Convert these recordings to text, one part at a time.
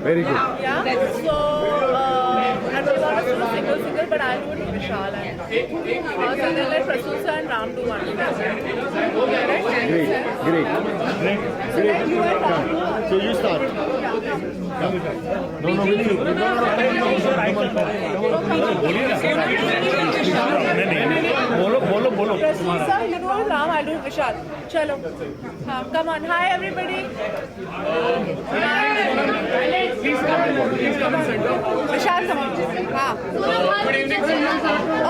Very good. Yeah. So and we want to do a single, but I'll do it with Vishal and so then let Prasoon and Ram do one. Right? Great. So then you and Ram do one. So you start. No, with you. बोलो. Prasoon sir, you do it with Ram, I'll do it with Vishal. Chalo. Come on. Hi everybody. Vishal, come on. Good evening.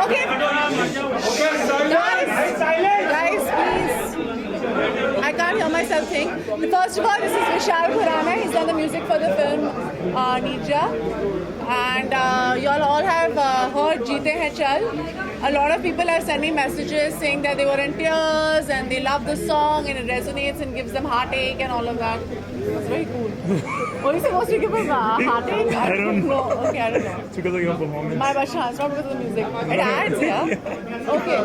Okay. Guys, please. I can't hear myself think. First of all, this is Vishal Khurana. He's done the music for the film Neerja. And you all have heard Jeete Hain Chal. A lot of people are sending messages saying that they were in tears and they love the song and it resonates and gives them heartache and all of that. That's very cool. What are you supposed to give them heartache? I don't know. Okay, I don't know. It's because of your performance. My Basha, it's not because of the music. It adds, yeah? Okay.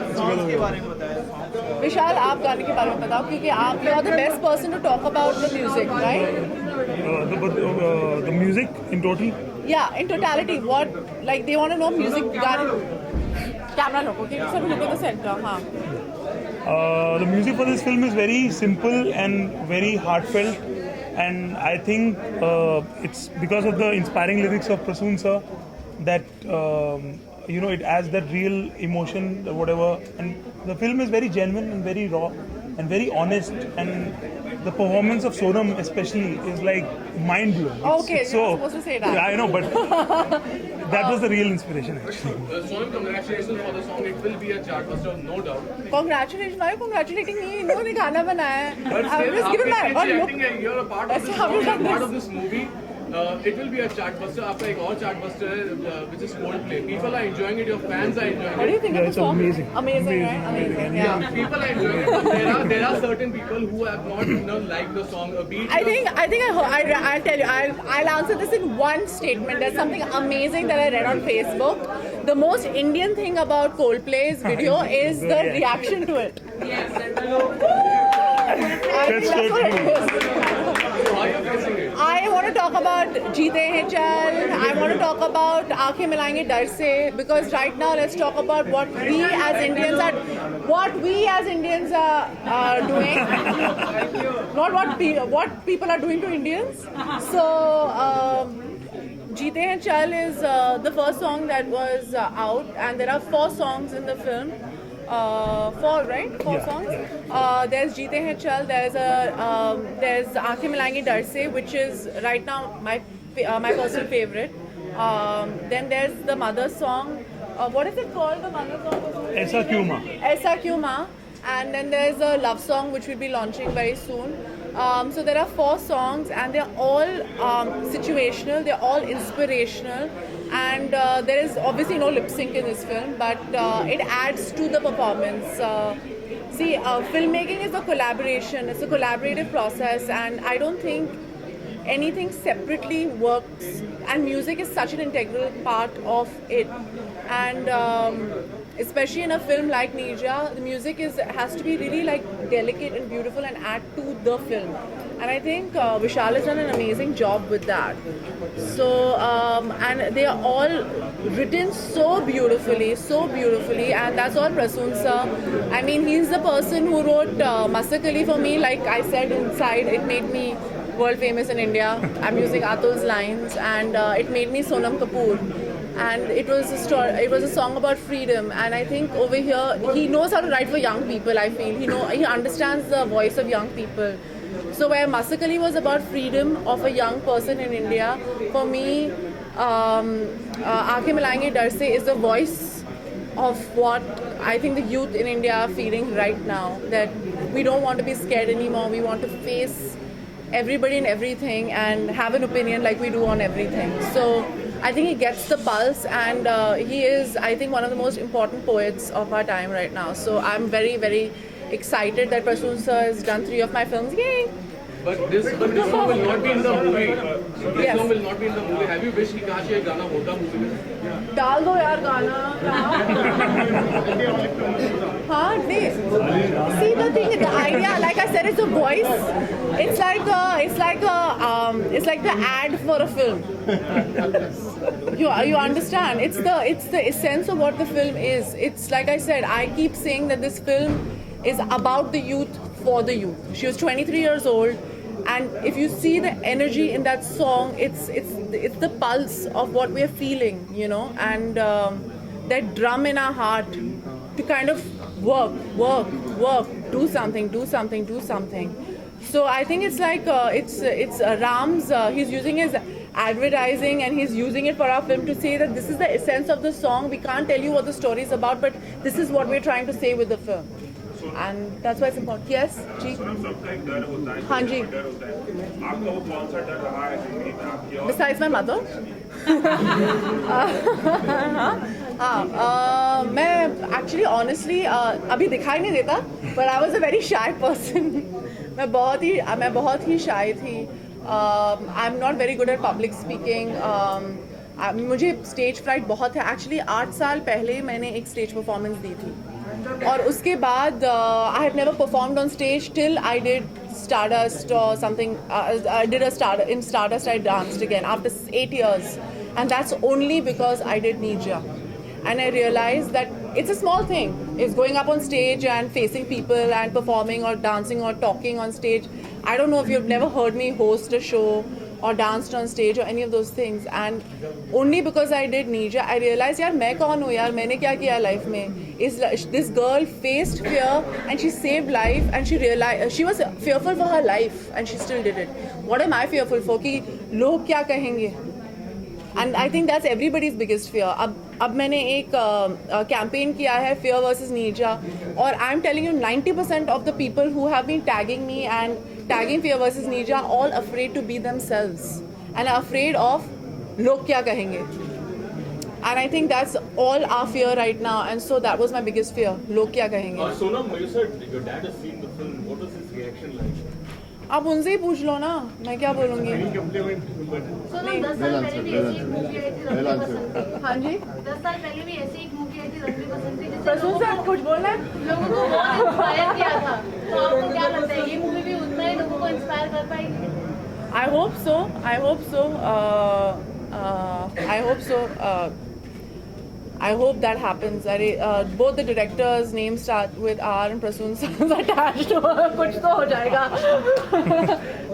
Vishal, आप गाने के बारे में बताओ क्योंकि आप you are the best person to talk about the music, right? The music in total? Yeah, in totality, what like they want to know music camera look, okay? So look at the center, The music for this film is very simple and very heartfelt, and I think it's because of the inspiring lyrics of Prasoon sir that it adds that real emotion, whatever. And the film is very genuine and very raw and very honest, and the performance of Sonam especially is like mind blowing. Okay, you're supposed to say that. Yeah, I know, but that was the real inspiration actually. Sonam, congratulations for the song. It will be a chartbuster, no doubt. Congratulations, why are you congratulating me? इन्होंने गाना बनाया है. But I'm still, just giving my I look. think you're a part of this. How You're done a part this? of this movie. It will be a chartbuster. आपका एक और chartbuster है, which is Coldplay. People are enjoying it. Your fans are enjoying What do it. you think of the it's song? amazing. Amazing, right? Amazing, yeah. People are enjoying it. But there are certain people who have not liked the song a beat. I'll tell you, I'll answer this in one statement. There's something amazing that I read on Facebook. The most Indian thing about Coldplay's video is the reaction to it. Yes. I think that's what it is. How are you facing it? I want to talk about Jeete Hain Chal. I want to talk about Aankhein Milayenge Dar Se, because right now let's talk about what we as Indians are doing, not what people are doing to Indians. So Jeete Hain Chal is the first song that was out, and there are 4 songs in the film. 4, right? 4 songs. There's Jeete Hain Chal. There's Aankhein Milayenge Dar Se, which is right now my personal favorite. Then there's the mother song. What is it called? The mother song? Aisa Kyun Ma. Aisa Kyun Ma. And then there's a love song which will be launching very soon. So there are 4 songs, and they're all situational. They're all inspirational. And there is obviously no lip sync in this film, but it adds to the performance. Filmmaking is a collaboration. It's a collaborative process, and I don't think anything separately works. And music is such an integral part of it. And especially in a film like Neerja, the music has to be really like delicate and beautiful and add to the film. And I think Vishal has done an amazing job with that. So, and they are all written so beautifully, and that's all Prasoon sir. I mean, he's the person who wrote Masakali for me. Like I said inside, it made me world famous in India. I'm using Atul's lines, and it made me Sonam Kapoor. And it was a story. It was a song about freedom, and I think over here he knows how to write for young people. I feel he understands the voice of young people. So where Masakali was about freedom of a young person in India, for me, Aankhein Milayenge Dar Se is the voice of what I think the youth in India are feeling right now. That we don't want to be scared anymore. We want to face everybody and everything and have an opinion like we do on everything. So I think he gets the pulse, and he is, I think, one of the most important poets of our time right now. So I'm very, very excited that Prasoon sir has done 3 of my films. Yay! But this song will not be in the movie. This Yes. song will not be in the movie. Have you wished कि काश ये गाना होता movie में? डाल दो यार गाना. हाँ, नहीं. See the thing, the idea, like I said, it's a voice. It's like the ad for a film. You understand? It's the essence of what the film is. It's like I said, I keep saying that this film is about the youth for the youth. She was 23 years old, and if you see the energy in that song, it's the pulse of what we're feeling, you know, and that drum in our heart to kind of work, do something. So I think it's like it's Ram's. He's using his advertising and he's using it for our film to say that this is the essence of the song. We can't tell you what the story is about, but this is what we're trying to say with the film. And that's why it's important. Yes, जी. हाँ जी. Besides my mother. मैं actually honestly अभी दिखाई नहीं देता, but I was a very shy person. मैं बहुत ही shy थी. I'm not very good at public speaking. मुझे stage fright बहुत है. Actually 8 साल पहले मैंने एक stage performance दी थी. और उसके बाद I have never performed on stage till I did Stardust or something. I did in Stardust I danced again after 8 years, and that's only because I did Neerja. And I realized that it's a small thing. It's going up on stage and facing people and performing or dancing or talking on stage. I don't know if you've never heard me host a show or danced on stage or any of those things. And only because I did Neerja, I realized, yaar, मैं कौन हूँ यार, मैंने क्या किया life में? This girl faced fear and she saved life, and she realized she was fearful for her life and she still did it. What am I fearful for? कि लोग क्या कहेंगे? And I think that's everybody's biggest fear. अब मैंने एक campaign किया है Fear versus Neerja, और I'm telling you 90% of the people who have been tagging me and tagging Fear versus Neerja are all afraid to be themselves and are afraid of लोग क्या कहेंगे. And I think that's all our fear right now, and so that was my biggest fear. लोग क्या कहेंगे. Sonam, you said your dad has seen the film. What was his reaction like? आप उनसे ही पूछ लो ना, मैं क्या बोलूँगी. सोनम 10 साल पहले भी ऐसी एक मूवी आई थी रंग में बसंती. हाँ जी. 10 साल पहले भी ऐसी एक मूवी आई थी रंग में बसंती जिससे प्रसून सर कुछ बोलना है. लोगों को बहुत इंस्पायर किया था. तो आपको क्या लगता है ये मूवी भी उतना ही लोगों को इंस्पायर कर पाएगी? I hope so. I hope that happens. Both the directors' names start with R and Prasoon is attached to kuch to ho jayega.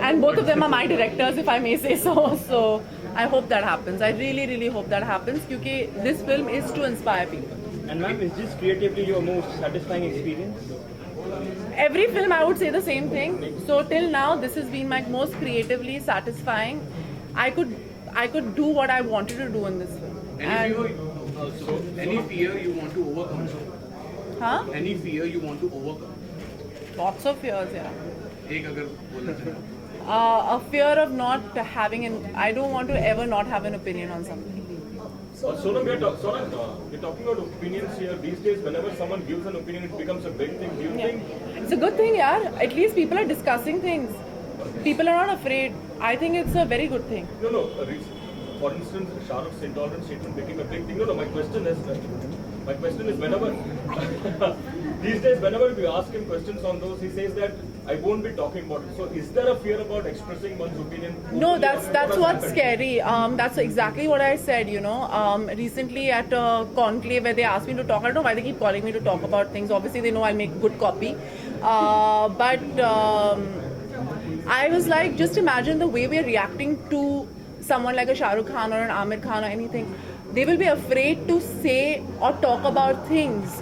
And both of them are my directors, if I may say so. So I hope that happens. I really hope that happens because this film is to inspire people. And ma'am, is this creatively your most satisfying experience? Every film I would say the same thing. So till now this has been my most creatively satisfying. I could do what I wanted to do in this film. Any fear you want to overcome? Huh? Any fear you want to overcome? Lots of fears, yeah. एक अगर बोलना चाहे. A fear of not having I don't want to ever not have an opinion on something. Sonam, we're talking about opinions here. These days, whenever someone gives an opinion, it becomes a big thing. Do you think? It's a good thing, yeah. At least people are discussing things. People are not afraid. I think it's a very good thing. No. For instance, Shah Rukh's intolerance statement became a big thing. No. My question is whenever these days, whenever we ask him questions on those, he says that I won't be talking about it. So, is there a fear about expressing one's opinion? No, that's what's scary. That's exactly what I said. You know, recently at a conclave where they asked me to talk. I don't know why they keep calling me to talk about things. Obviously, they know I'll make good copy. But I was like, just imagine the way we're reacting to someone like a Shah Rukh Khan or an Amir Khan or anything. They will be afraid to say or talk about things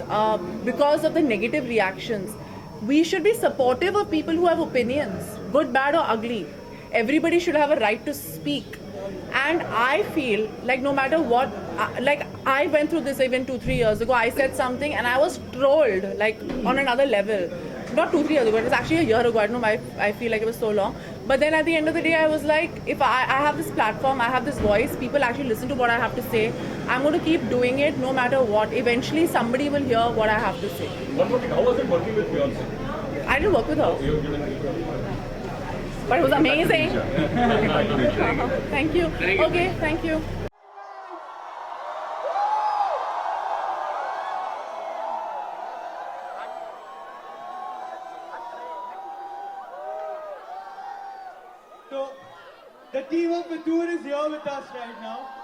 because of the negative reactions. We should be supportive of people who have opinions, good, bad or ugly. Everybody should have a right to speak. And I feel like no matter what, like I went through this even 2-3 years ago. I said something and I was trolled like on another level. Not 2-3 years ago, it was actually a year ago. I don't know why I feel like it was so long. But then at the end of the day, I was like, if I have this platform, I have this voice, people actually listen to what I have to say. I'm going to keep doing it no matter what. Eventually, somebody will hear what I have to say. One more thing, how was it working with Beyonce? I didn't work with her. You didn't. But it was amazing. Thank you. Thank you. Okay, thank you. So, the team of Atul is here with us right now.